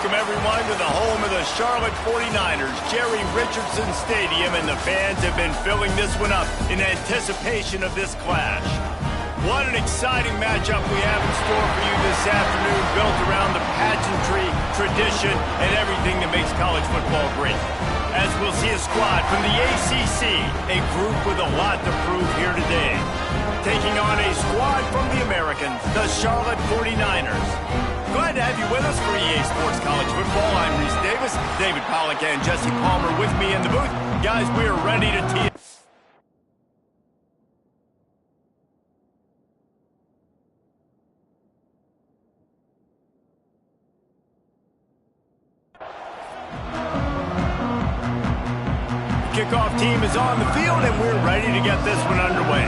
welcome everyone to the home of the Charlotte 49ers, Jerry Richardson Stadium, and the fans have been filling this one up in anticipation of this clash. What an exciting matchup we have in store for you this afternoon, built around the pageantry, tradition, and everything that makes college football great. As we'll see a squad from the ACC, a group with a lot to prove here today. Taking on a squad from the Americans, the Charlotte 49ers. Glad to have you with us for EA Sports College Football. I'm Reese Davis, David Pollack, and Jesse Palmer with me in the booth. Guys, we are ready to tee. Kickoff team is on the field, and we're ready to get this one underway.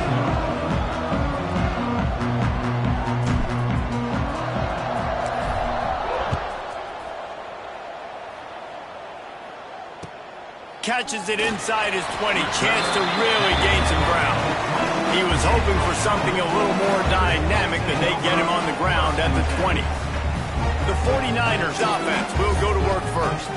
Catches it inside his 20. Chance to really gain some ground. He was hoping for something a little more dynamic than they get him on the ground at the 20. The 49ers offense will go to work first.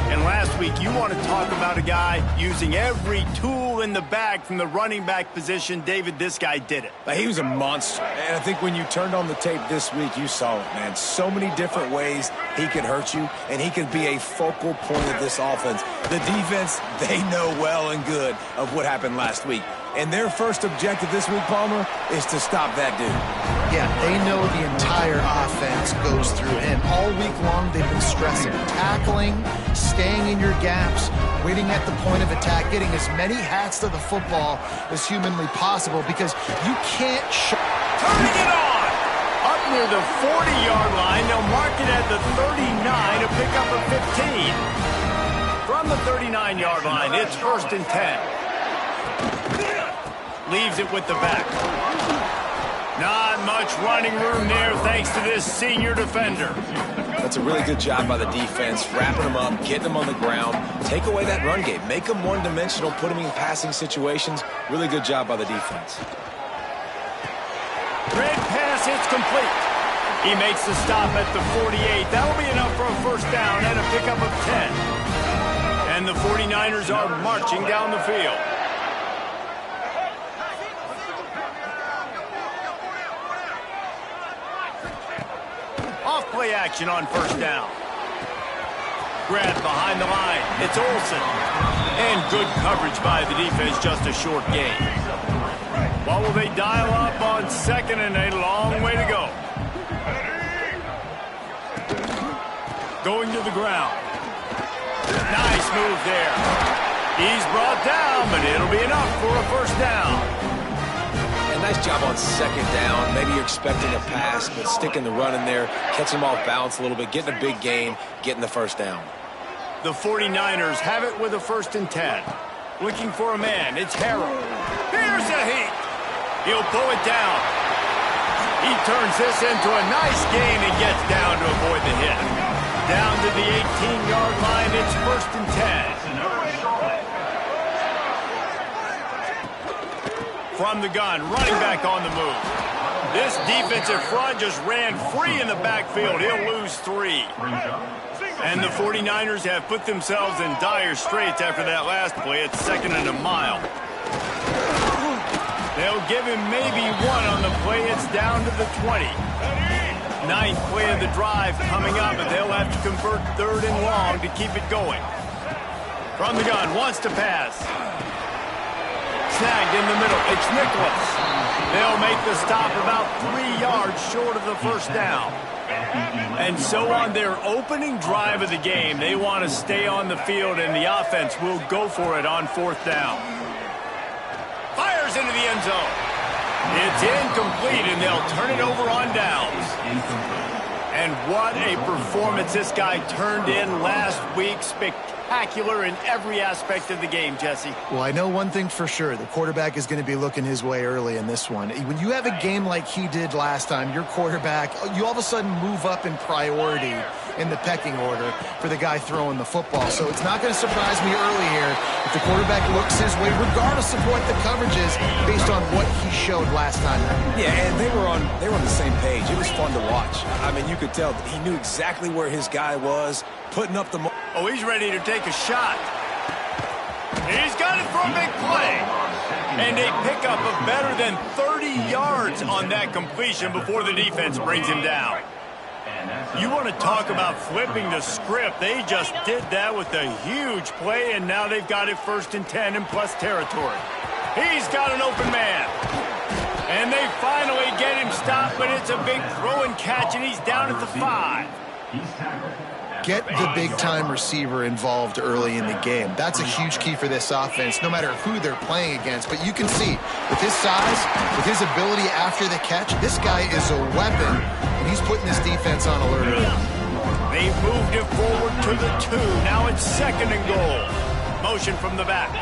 And last week, you want to talk about a guy using every tool in the bag from the running back position. David, this guy did it. He was a monster. And I think when you turned on the tape this week, you saw it, man. So many different ways he could hurt you, and he could be a focal point of this offense. The defense, they know well and good of what happened last week. And their first objective this week, Palmer, is to stop that dude. Yeah, they know the entire offense goes through him. All week long, they've been stressing tackling, staying in your gaps, waiting at the point of attack, getting as many hats to the football as humanly possible, because you can't turning it on! Up near the 40-yard line, they'll mark it at the 39, a pickup of 15. From the 39-yard line, it's 1st and 10. Leaves it with the back. Not much running room there thanks to this senior defender. That's a really good job by the defense, wrapping them up, getting them on the ground. Take away that run game. Make them one-dimensional, put them in passing situations. Really good job by the defense. Red pass, it's complete. He makes the stop at the 48. That'll be enough for a first down and a pickup of 10. And the 49ers are marching down the field. Off-play action on first down. Grabbed behind the line. It's Olsen. And good coverage by the defense, just a short gain. What will they dial up on 2nd and a long way to go? Going to the ground. Nice move there. He's brought down, but it'll be enough for a first down. Nice job on 2nd down. Maybe you're expecting a pass, but sticking the run in there, catching him off balance a little bit, getting a big gain, getting the first down. The 49ers have it with a 1st and 10. Looking for a man. It's Harrell. Here's a heat. He'll pull it down. He turns this into a nice gain and gets down to avoid the hit. Down to the 18-yard line. It's 1st and 10. From the gun, running back on the move. This defensive front just ran free in the backfield. He'll lose 3. And the 49ers have put themselves in dire straits after that last play. It's 2nd and a mile. They'll give him maybe 1 on the play. It's down to the 20. 9th play of the drive coming up, and they'll have to convert 3rd and long to keep it going. From the gun, wants to pass. Snagged in the middle. It's Nicholas. They'll make the stop about 3 yards short of the first down. And so on their opening drive of the game, they want to stay on the field, and the offense will go for it on 4th down. Fires into the end zone. It's incomplete, and they'll turn it over on downs. And what a performance this guy turned in last week. spectacular in every aspect of the game, Jesse. Well, I know one thing for sure. The quarterback is going to be looking his way early in this one. When you have a game like he did last time, your quarterback, you all of a sudden move up in priority in the pecking order for the guy throwing the football. So it's not going to surprise me early here if the quarterback looks his way, regardless of what the coverage is, based on what he showed last time. Yeah, and they were on the same page. It was fun to watch. I mean, you could tell that he knew exactly where his guy was, putting up the... Oh, he's ready to take a shot. He's got it for a big play. And a pickup of better than 30 yards on that completion before the defense brings him down. You want to talk about flipping the script. They just did that with a huge play, and now they've got it 1st and 10 in plus territory. He's got an open man. And they finally get him stopped, but it's a big throw and catch, and he's down at the 5. Get the big-time receiver involved early in the game. That's a huge key for this offense, no matter who they're playing against. But you can see, with his size, with his ability after the catch, this guy is a weapon, and he's putting this defense on alert early. They moved it forward to the 2. Now it's 2nd and goal. Motion from the back.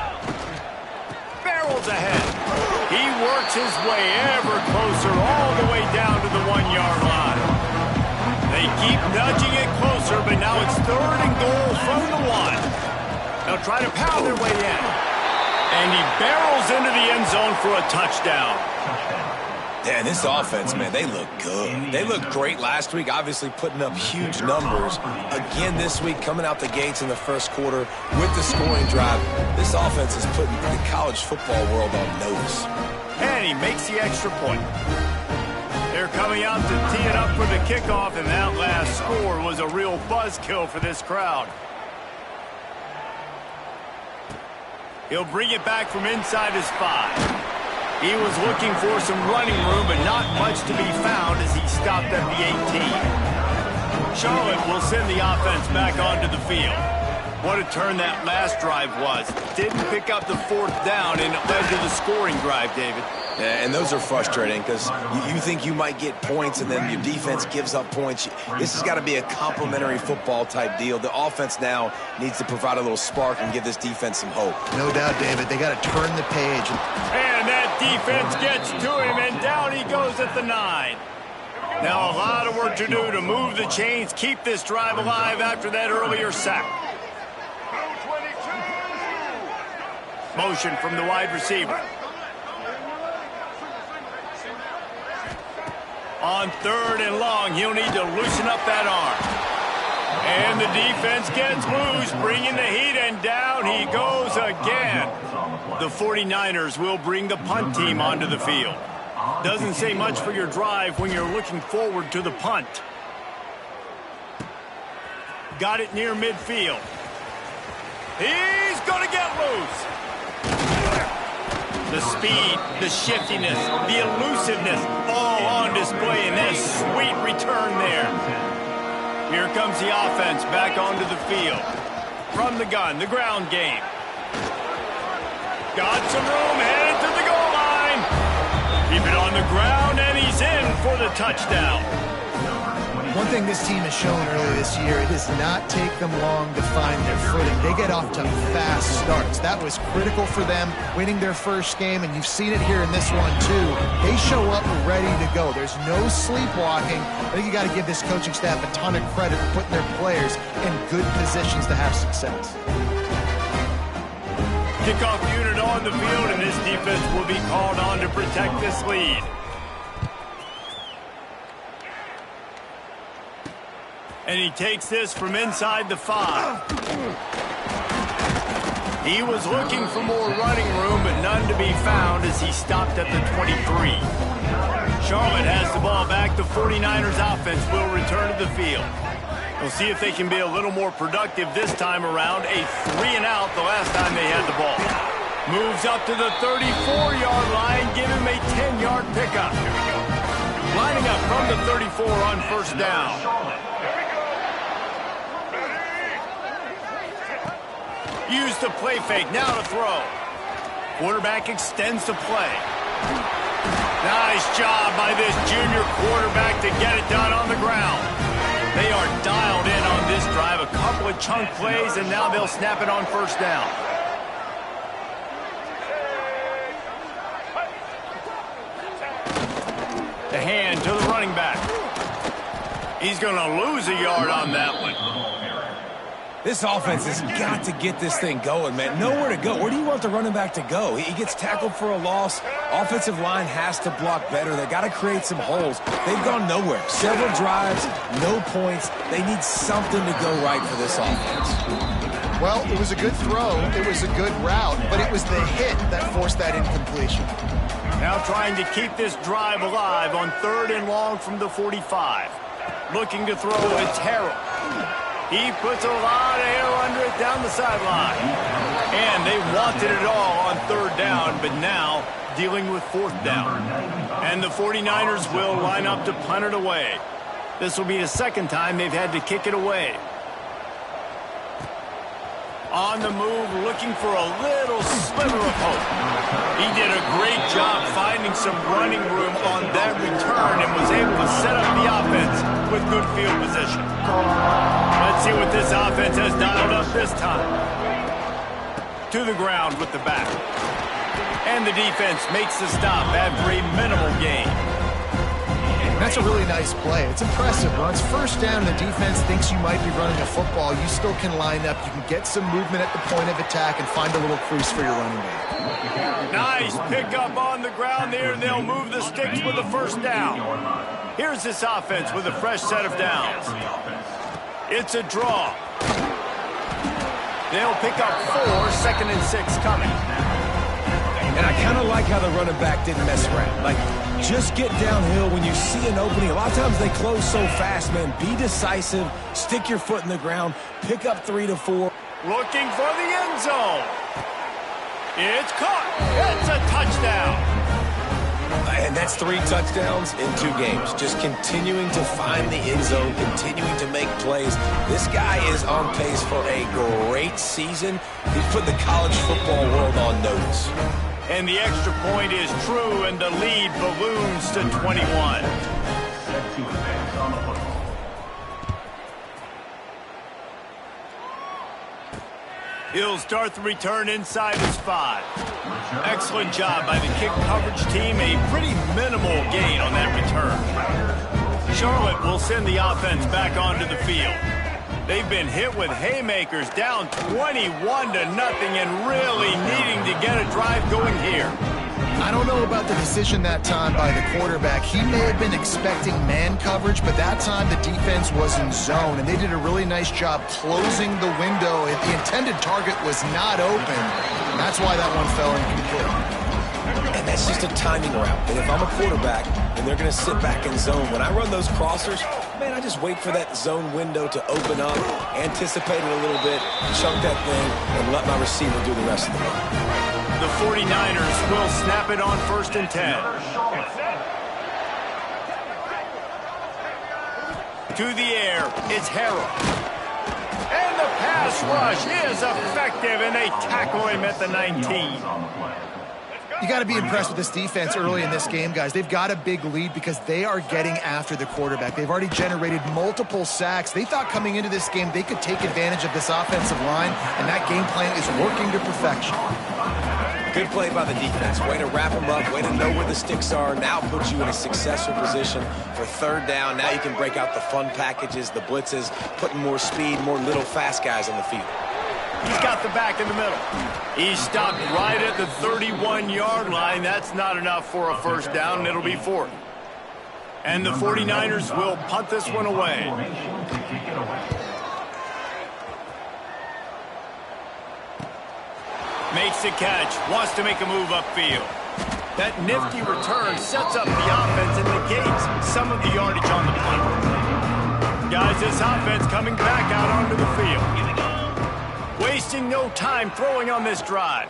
Barrels ahead. He works his way ever closer, all the way down to the 1-yard line. They keep nudging it closer, but now it's 3rd and goal from the 1. They'll try to pound their way in. And he barrels into the end zone for a touchdown. Yeah, and this offense, man, they look good. They looked great last week, obviously putting up huge numbers. Again this week, coming out the gates in the first quarter with the scoring drive. This offense is putting the college football world on notice. And he makes the extra point. They're coming out to tee it up for the kickoff, and that last score was a real buzzkill for this crowd. He'll bring it back from inside his 5. He was looking for some running room, but not much to be found as he stopped at the 18. Charlotte will send the offense back onto the field. What a turn that last drive was. Didn't pick up the 4th down, and it led to the scoring drive, David. Yeah, and those are frustrating because you think you might get points and then your defense gives up points. This has got to be a complimentary football type deal. The offense now needs to provide a little spark and give this defense some hope. No doubt, David. They got to turn the page. And that defense gets to him, and down he goes at the 9. Now a lot of work to do to move the chains, keep this drive alive after that earlier sack. Motion from the wide receiver. On 3rd and long, he'll need to loosen up that arm. And the defense gets loose, bringing the heat, and down he goes again. The 49ers will bring the punt team onto the field. Doesn't say much for your drive when you're looking forward to the punt. Got it near midfield. He's going to get loose. The speed, the shiftiness, the elusiveness, all on display in that sweet return there. Here comes the offense back onto the field. From the gun, the ground game. Got some room, headed to the goal line. Keep it on the ground, and he's in for the touchdown. One thing this team has shown earlier this year, it does not take them long to find their footing. They get off to fast starts. That was critical for them winning their first game, and you've seen it here in this one too. They show up ready to go. There's no sleepwalking. I think you got to give this coaching staff a ton of credit for putting their players in good positions to have success. Kickoff unit on the field, and this defense will be called on to protect this lead. And he takes this from inside the 5. He was looking for more running room, but none to be found as he stopped at the 23. Charlotte has the ball back. The 49ers offense will return to the field. We'll see if they can be a little more productive this time around. A 3-and-out the last time they had the ball. Moves up to the 34-yard line, give him a 10-yard pickup. Lining up from the 34 on 1st down. Use the play fake, now to throw. Quarterback extends the play. Nice job by this junior quarterback to get it done on the ground. They are dialed in on this drive. A couple of chunk plays, and now they'll snap it on first down. The hand to the running back. He's going to lose a yard on that one. This offense has got to get this thing going, man. Nowhere to go. Where do you want the running back to go? He gets tackled for a loss. Offensive line has to block better. They got to create some holes. They've gone nowhere. Several drives, no points. They need something to go right for this offense. Well, it was a good throw. It was a good route, but it was the hit that forced that incompletion. Now trying to keep this drive alive on 3rd and long from the 45. Looking to throw, it's Harrell. He puts a lot of air under it down the sideline. And they wanted it all on 3rd down, but now dealing with 4th down. And the 49ers will line up to punt it away. This will be the 2nd time they've had to kick it away. On the move, looking for a little sliver of hope. He did a great job finding some running room on that return and was able to set up the offense with good field position. Let's see what this offense has dialed up this time. To the ground with the back. And the defense makes the stop after a minimal gain. That's a really nice play. It's impressive. When it's 1st down and the defense thinks you might be running a football, you still can line up. You can get some movement at the point of attack and find a little crease for your running back. Nice pickup on the ground there, and they'll move the sticks with the 1st down. Here's this offense with a fresh set of downs. It's a draw. They'll pick up 4, 2nd and 6 coming. And I kind of like how the running back didn't mess around. Like, just get downhill when you see an opening. A lot of times they close so fast, man. Be decisive. Stick your foot in the ground. Pick up 3 to 4. Looking for the end zone. It's caught. It's a touchdown. And that's 3 touchdowns in 2 games. Just continuing to find the end zone, continuing to make plays. This guy is on pace for a great season. He's put the college football world on notice. And the extra point is true, and the lead balloons to 21. He'll start the return inside his 5. Excellent job by the kick coverage team. A pretty minimal gain on that return. Charlotte will send the offense back onto the field. They've been hit with haymakers, down 21-0 and really needing to get a drive going here. I don't know about the decision that time by the quarterback. He may have been expecting man coverage, but that time the defense was in zone, and they did a really nice job closing the window. The intended target was not open. That's why that one fell incomplete. And that's just a timing route. And if I'm a quarterback and they're going to sit back in zone, when I run those crossers, man, I just wait for that zone window to open up, anticipate it a little bit, chunk that thing, and let my receiver do the rest of the work. The 49ers will snap it on 1st and 10. To the air, it's Harrell. And the pass rush is effective, and they tackle him at the 19. You got to be impressed with this defense early in this game, guys. They've got a big lead because they are getting after the quarterback. They've already generated multiple sacks. They thought coming into this game they could take advantage of this offensive line, and that game plan is working to perfection. Good play by the defense. Way to wrap them up, way to know where the sticks are. Now puts you in a successful position for 3rd down. Now you can break out the fun packages, the blitzes, putting more speed, more little fast guys on the field. He's got the back in the middle. He stopped right at the 31-yard line. That's not enough for a 1st down, and it'll be 4th. And the 49ers will punt this one away. Makes the catch, wants to make a move upfield. That nifty return sets up the offense and negates some of the yardage on the punt. Guys, this offense coming back out onto the field. Wasting no time throwing on this drive.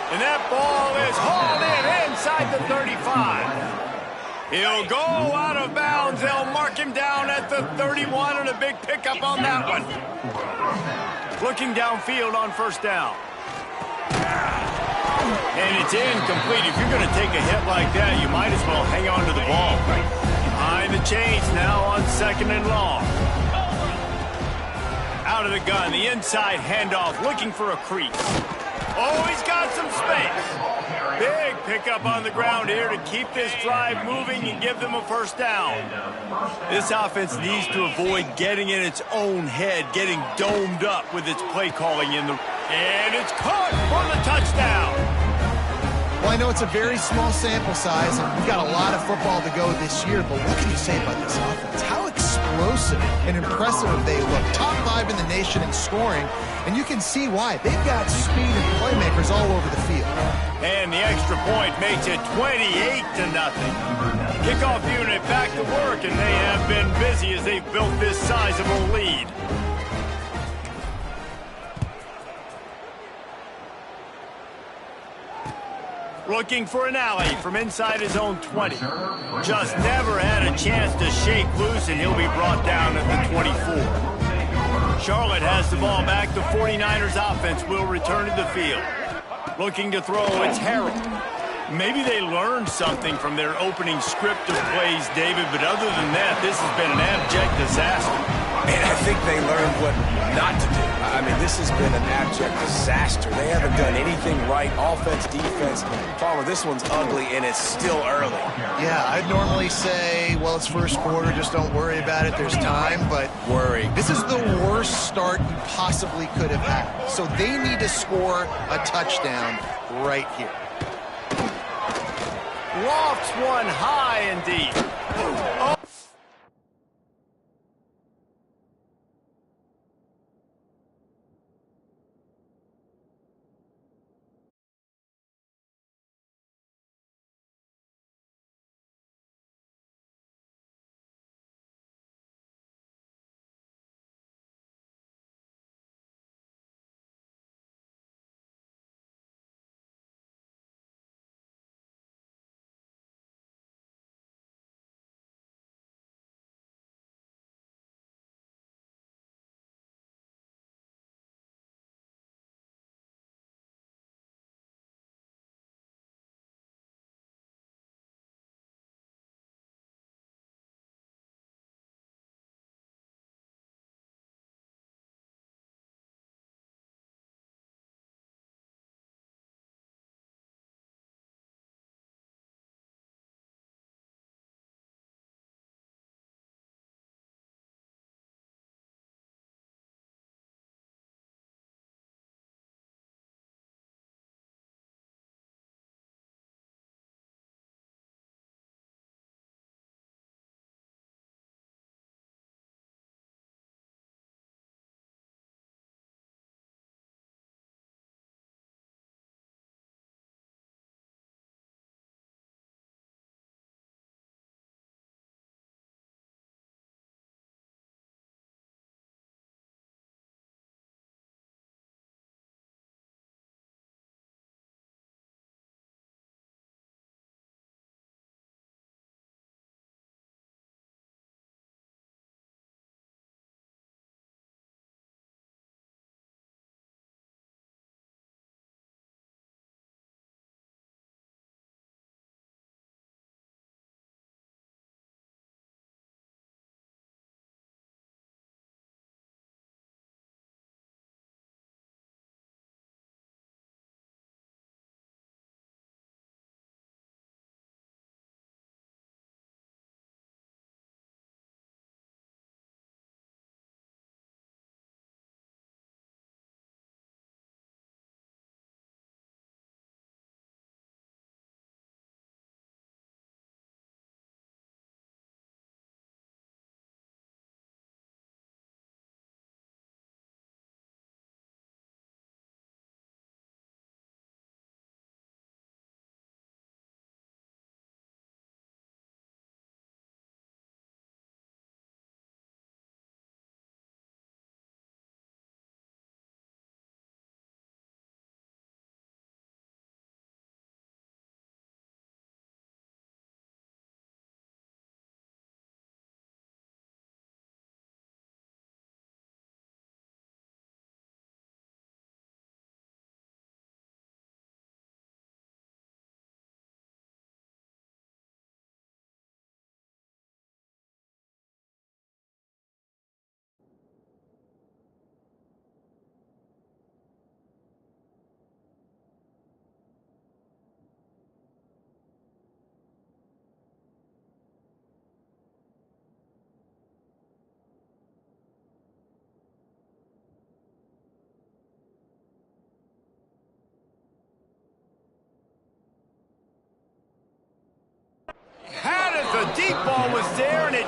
And that ball is hauled in inside the 35. He'll go out of bounds. They'll mark him down at the 31 and a big pickup on that one. Looking downfield on 1st down. And it's incomplete. If you're going to take a hit like that, you might as well hang on to the ball. I behind the chains now on 2nd and long. Out of the gun, the inside handoff, looking for a crease. Oh, he's got some space. Big pickup on the ground here to keep this drive moving and give them a first down. This offense needs to avoid getting in its own head, getting domed up with its play calling in the... And it's caught for the touchdown. Well, I know it's a very small sample size, and we've got a lot of football to go this year, but what can you say about this offense? How explosive and impressive they look. Top 5 in the nation in scoring, and you can see why. They've got speed and playmakers all over the field. And the extra point makes it 28-0. Kickoff unit back to work, and they have been busy as they've built this sizable lead. Looking for an alley from inside his own 20. Just never had a chance to shake loose, and he'll be brought down at the 24. Charlotte has the ball back. The 49ers offense will return to the field. Looking to throw, it's Harold. Maybe they learned something from their opening script of plays, David, but other than that, this has been an abject disaster. And I think they learned what not to do. I mean, this has been an abject disaster. They haven't done anything right, offense, defense. Palmer, this one's ugly, and it's still early. Yeah, I'd normally say, well, it's first quarter, just don't worry about it, there's time, but this is the worst start you possibly could have had. So they need to score a touchdown right here. Lofts one high and deep. Oh.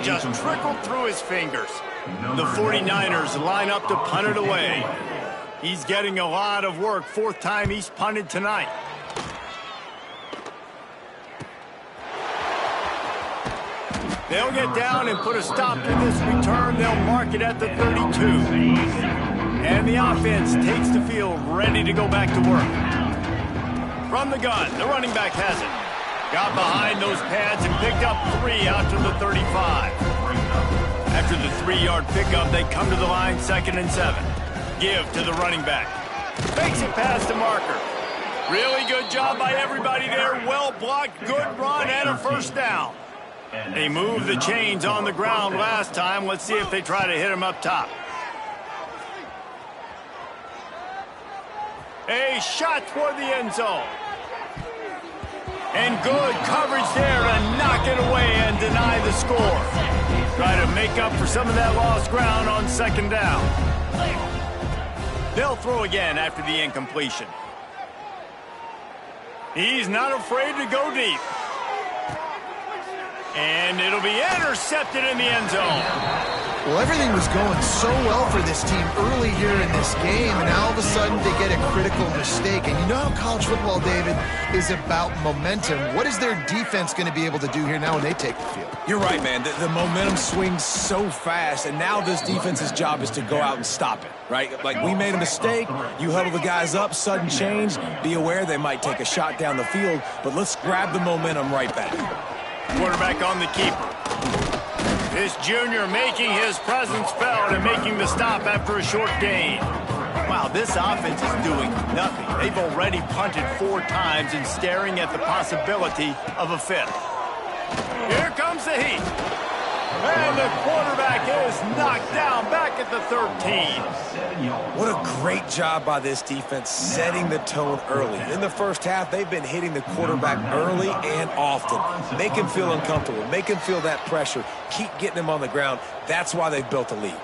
just trickled through his fingers. The 49ers line up to punt it away. He's getting a lot of work. Fourth time he's punted tonight. They'll get down and put a stop to this return. They'll mark it at the 32. And the offense takes the field, ready to go back to work. From the gun, the running back has it. Got behind those pads and picked up 3 out to the 35. After the 3-yard pickup, they come to the line, 2nd and 7. Give to the running back. Fakes it past the marker. Really good job by everybody there. Well blocked, good run, and a first down. They moved the chains on the ground last time. Let's see if they try to hit him up top. A shot toward the end zone. And good coverage there to knock it away and deny the score. Try to make up for some of that lost ground on 2nd down. They'll throw again after the incompletion. He's not afraid to go deep. And it'll be intercepted in the end zone. Well, everything was going so well for this team early here in this game, and now all of a sudden they get a critical mistake. And you know how college football, David, is about momentum. What is their defense going to be able to do here now when they take the field? You're right, man. The momentum swings so fast, and now this defense's job is to go out and stop it, right? Like, we made a mistake. You huddle the guys up, sudden change. Be aware they might take a shot down the field, but let's grab the momentum right back. Quarterback on the keeper. This junior making his presence felt and making the stop after a short gain. Wow, this offense is doing nothing. They've already punted 4 times and staring at the possibility of a 5th. Here comes the heat. And the quarterback is knocked down back at the 13. What a great job by this defense setting the tone early. In the first half, they've been hitting the quarterback early and often. Make him feel uncomfortable. Make him feel that pressure. Keep getting him on the ground. That's why they've built a lead.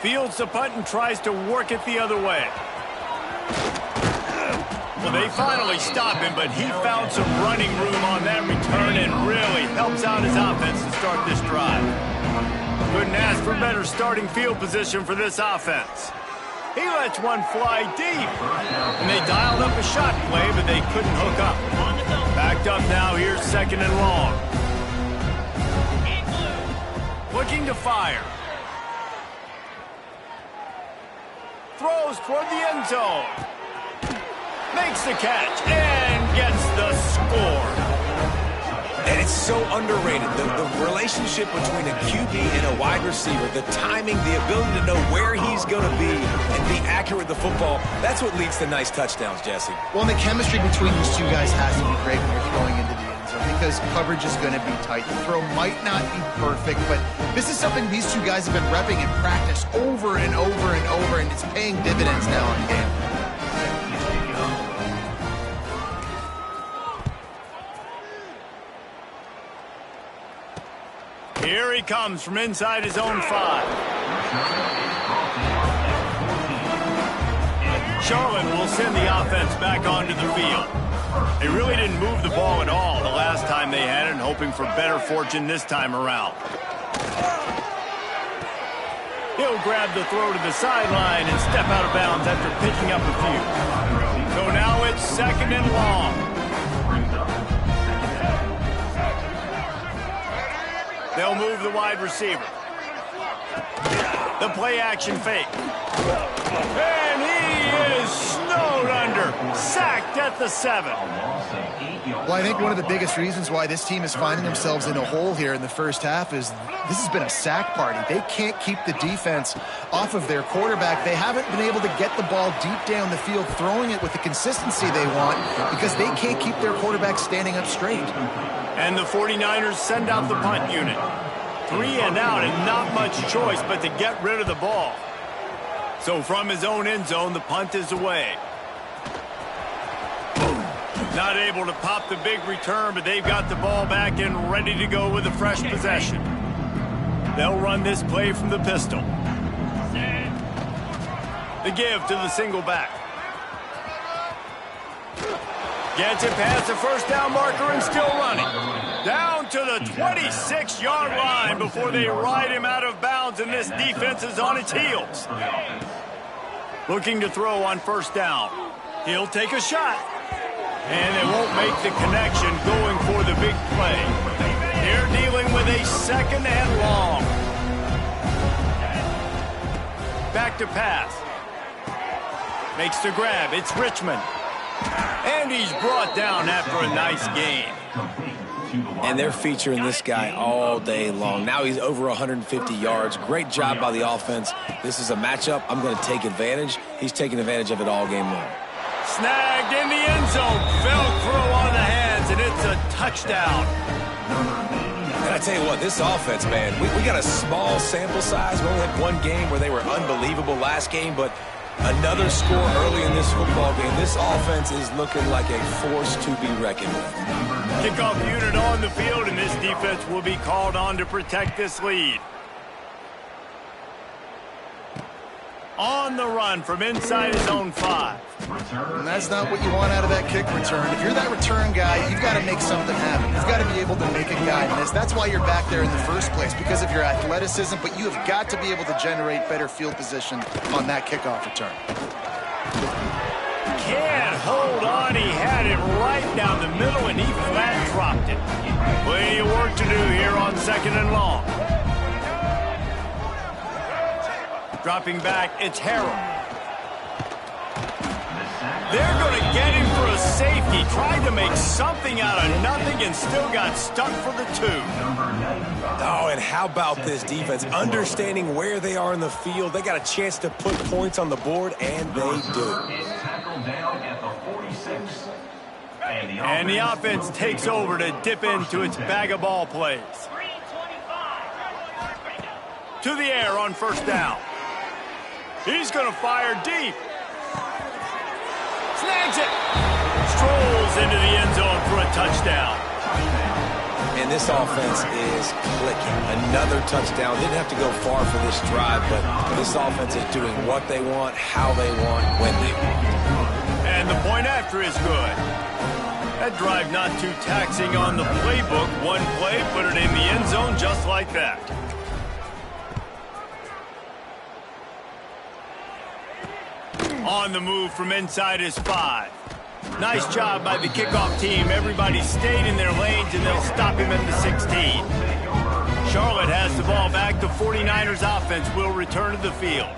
Fields the punt and tries to work it the other way. Well, they finally stop him, but he found some running room on that return and really helps out his offense to start this drive. Couldn't ask for better starting field position for this offense. He lets one fly deep. And they dialed up a shot play, but they couldn't hook up. Backed up now, here's 2nd and long. Looking to fire. Throws toward the end zone. Makes the catch and gets the score. And it's so underrated. The relationship between a QB and a wide receiver, the timing, the ability to know where he's going to be and be accurate with the football, that's what leads to nice touchdowns, Jesse. Well, and the chemistry between these 2 guys has to be great when you're throwing into the end zone because coverage is going to be tight. The throw might not be perfect, but this is something these 2 guys have been repping in practice over and over and over, and it's paying dividends now in the game. Here he comes from inside his own 5. Charlotte will send the offense back onto the field. They really didn't move the ball at all the last time they had it, hoping for better fortune this time around. He'll grab the throw to the sideline and step out of bounds after picking up a few. So now it's 2nd and long. They'll move the wide receiver. The play action fake. And he is snowed under. Sacked at the 7. Well, I think one of the biggest reasons why this team is finding themselves in a hole here in the first half is this has been a sack party. They can't keep the defense off of their quarterback. They haven't been able to get the ball deep down the field, throwing it with the consistency they want because they can't keep their quarterback standing up straight. And the 49ers send out the punt unit. 3 and out and not much choice but to get rid of the ball. So from his own end zone, the punt is away. Not able to pop the big return, but they've got the ball back and ready to go with a fresh possession. They'll run this play from the pistol. The give to the single back. Gets it past the first down marker and still running. Down to the 26-yard line before they ride him out of bounds, and this defense is on its heels. Looking to throw on first down. He'll take a shot. And they won't make the connection going for the big play. They're dealing with a second and long. Back to pass. Makes the grab. It's Richmond. And he's brought down after a nice gain. And they're featuring this guy all day long. Now he's over 150 yards. Great job by the offense. This is a matchup. I'm going to take advantage. He's taking advantage of it all game long. Snagged in the end zone. Velcro on the hands, and it's a touchdown. And I tell you what, this offense, man, we got a small sample size. We only had one game where they were unbelievable last game, but another score early in this football game. This offense is looking like a force to be reckoned with. Kickoff unit on the field, and this defense will be called on to protect this lead. On the run from inside his own 5. And that's not what you want out of that kick return. If you're that return guy, you've got to make something happen. You've got to be able to make a guy miss. That's why you're back there in the first place, because of your athleticism, but you have got to be able to generate better field position on that kickoff return. Can't hold on. He had it right down the middle, and he flat dropped it. Plenty of work to do here on second and long. Dropping back, it's Harrell. They're going to get him for a safety. Tried to make something out of nothing and still got stuck for the 2. Oh, and how about this defense? Understanding where they are in the field. They got a chance to put points on the board, and they do. And the offense takes over to dip into its bag of ball plays. To the air on first down. He's going to fire deep. Snags it. Strolls into the end zone for a touchdown. And this offense is clicking. Another touchdown. Didn't have to go far for this drive, but this offense is doing what they want, how they want, when they want. And the point after is good. That drive not too taxing on the playbook. One play, put it in the end zone just like that. On the move from inside his 5. Nice job by the kickoff team. Everybody stayed in their lanes, and they'll stop him at the 16. Charlotte has the ball back. The 49ers offense will return to the field.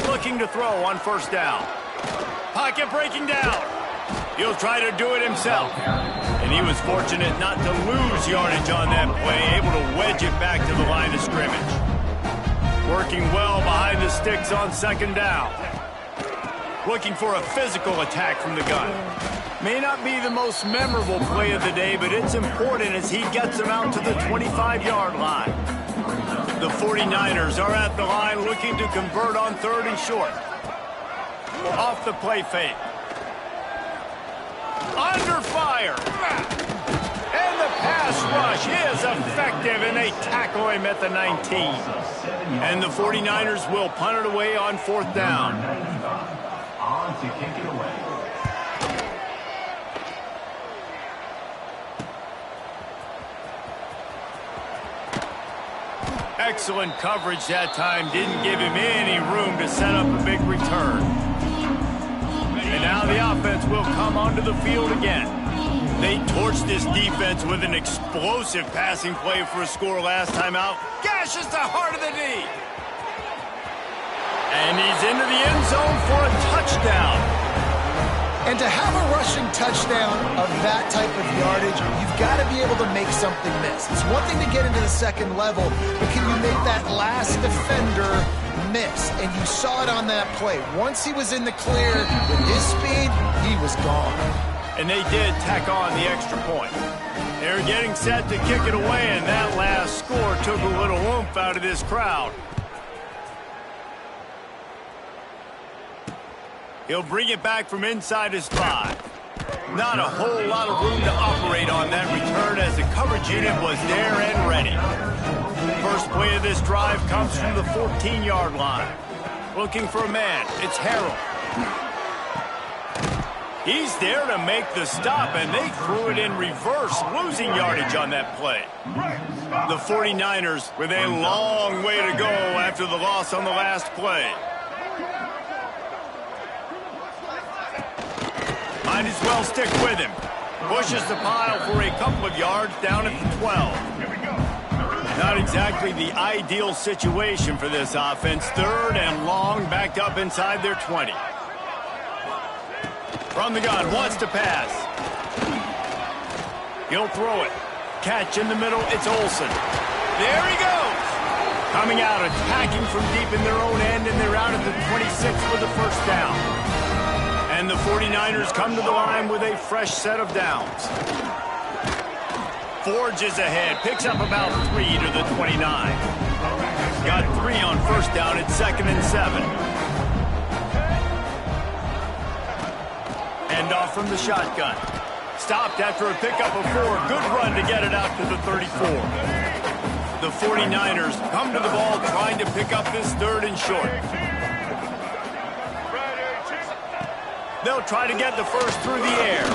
Looking to throw on first down. Pocket breaking down. He'll try to do it himself. And he was fortunate not to lose yardage on that play, able to wedge it back to the line of scrimmage. Working well behind the sticks on second down. Looking for a physical attack from the gun. May not be the most memorable play of the day, but it's important as he gets them out to the 25-yard line. The 49ers are at the line looking to convert on third and short. Off the play fake. Under fire. And the pass rush is effective, and they tackle him at the 19. And the 49ers will punt it away on fourth down. On to kick it away. Excellent coverage that time. Didn't give him any room to set up a big return. And now the offense will come onto the field again. They torched this defense with an explosive passing play for a score last time out. Gashes the heart of the D. And he's into the end zone for a touchdown. And to have a rushing touchdown of that type of yardage, you've got to be able to make something miss. It's one thing to get into the second level, but can you make that last defender miss? And you saw it on that play. Once he was in the clear with his speed, he was gone. And they did tack on the extra point. They're getting set to kick it away, and that last score took a little oomph out of this crowd. He'll bring it back from inside his 5. Not a whole lot of room to operate on that return as the coverage unit was there and ready. First play of this drive comes from the 14-yard line. Looking for a man. It's Harrell. He's there to make the stop, and they threw it in reverse, losing yardage on that play. The 49ers with a long way to go after the loss on the last play. Might as well stick with him. Pushes the pile for a couple of yards down at the 12. Not exactly the ideal situation for this offense. 3rd and long, backed up inside their 20. From the gun, wants to pass. He'll throw it. Catch in the middle, it's Olsen. There he goes. Coming out, attacking from deep in their own end, and they're out at the 26 for the first down. And the 49ers come to the line with a fresh set of downs. Forges ahead, picks up about 3 to the 29. Got 3 on first down, it's 2nd and 7. End off from the shotgun. Stopped after a pickup of 4. Good run to get it out to the 34. The 49ers come to the ball trying to pick up this 3rd and short. They'll try to get the first through the air.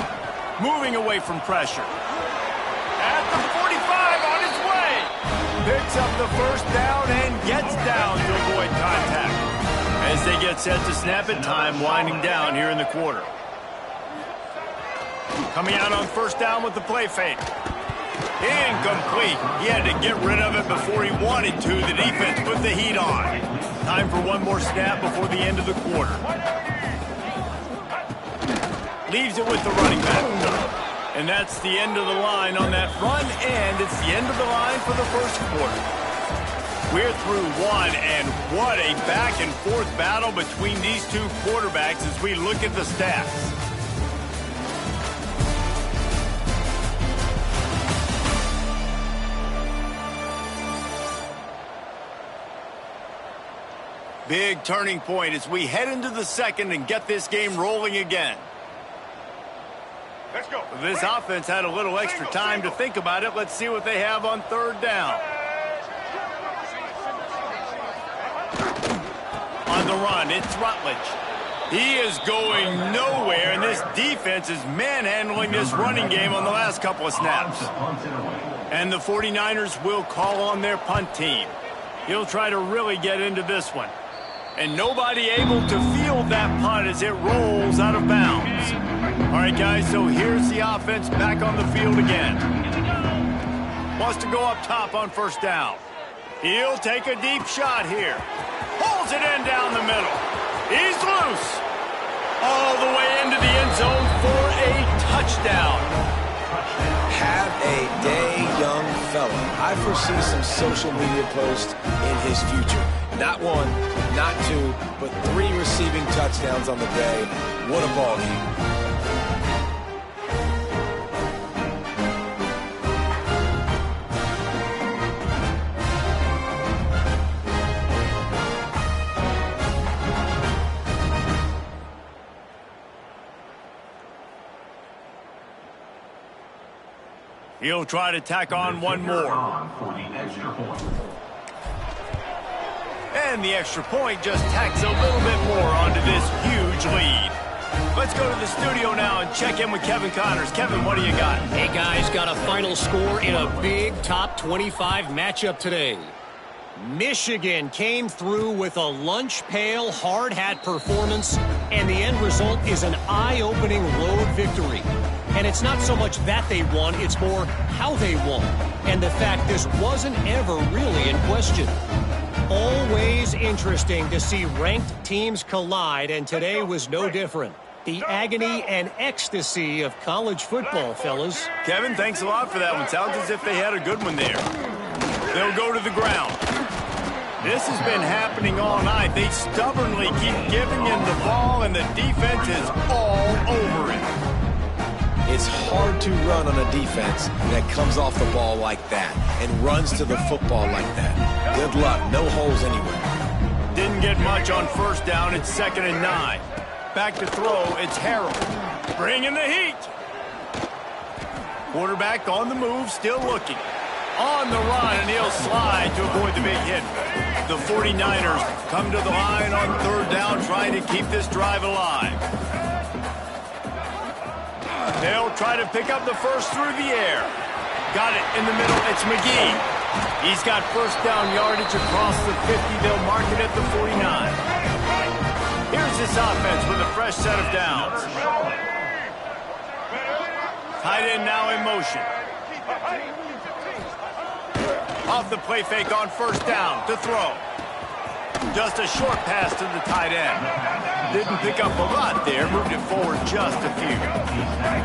Moving away from pressure. At the 45 on his way. Picks up the first down and gets down to avoid contact. As they get set to snap it, time winding down here in the quarter. Coming out on first down with the play fake. Incomplete. He had to get rid of it before he wanted to. The defense put the heat on. Time for one more snap before the end of the quarter. Leaves it with the running back. And that's the end of the line on that run, and it's the end of the line for the first quarter. We're through one, and what a back-and-forth battle between these two quarterbacks as we look at the stats. Big turning point as we head into the second and get this game rolling again. Let's go. This offense had a little extra time to think about it. Let's see what they have on 3rd down. On the run, it's Rutledge. He is going nowhere, and this defense is manhandling this running game on the last couple of snaps. And the 49ers will call on their punt team. He'll try to really get into this one. And nobody able to field that punt as it rolls out of bounds. All right, guys, so here's the offense back on the field again. Wants to go up top on first down. He'll take a deep shot here. Pulls it in down the middle. He's loose. All the way into the end zone for a touchdown. Have a day, young fella. I foresee some social media posts in his future. Not 1, not 2, but 3 receiving touchdowns on the day. What a ball game. He'll try to tack on one more. And the extra point just tacks a little bit more onto this huge lead. Let's go to the studio now and check in with Kevin Connors. Kevin, what do you got? Hey, guys, got a final score in a big top 25 matchup today. Michigan came through with a lunch pail hard hat performance, and the end result is an eye-opening road victory. And it's not so much that they won, it's more how they won. And the fact this wasn't ever really in question. Always interesting to see ranked teams collide, and today was no different. The agony and ecstasy of college football, fellas. Kevin, thanks a lot for that one. Sounds as if they had a good one there. They'll go to the ground. This has been happening all night. They stubbornly keep giving him the ball, and the defense is all over it. It's hard to run on a defense that comes off the ball like that and runs to the football like that. Good luck. No holes anywhere. Didn't get much on first down. It's 2nd and 9. Back to throw. It's Harrell. Bringing the heat. Quarterback on the move, still looking. On the run, and he'll slide to avoid the big hit. The 49ers come to the line on 3rd down, trying to keep this drive alive. Try to pick up the first through the air. Got it in the middle. It's McGee. He's got first down yardage across the 50. They'll mark it at the 49. Here's this offense with a fresh set of downs. Tight end now in motion. Off the play fake on first down to throw. Just a short pass to the tight end. Didn't pick up a lot there. Moved it forward just a few.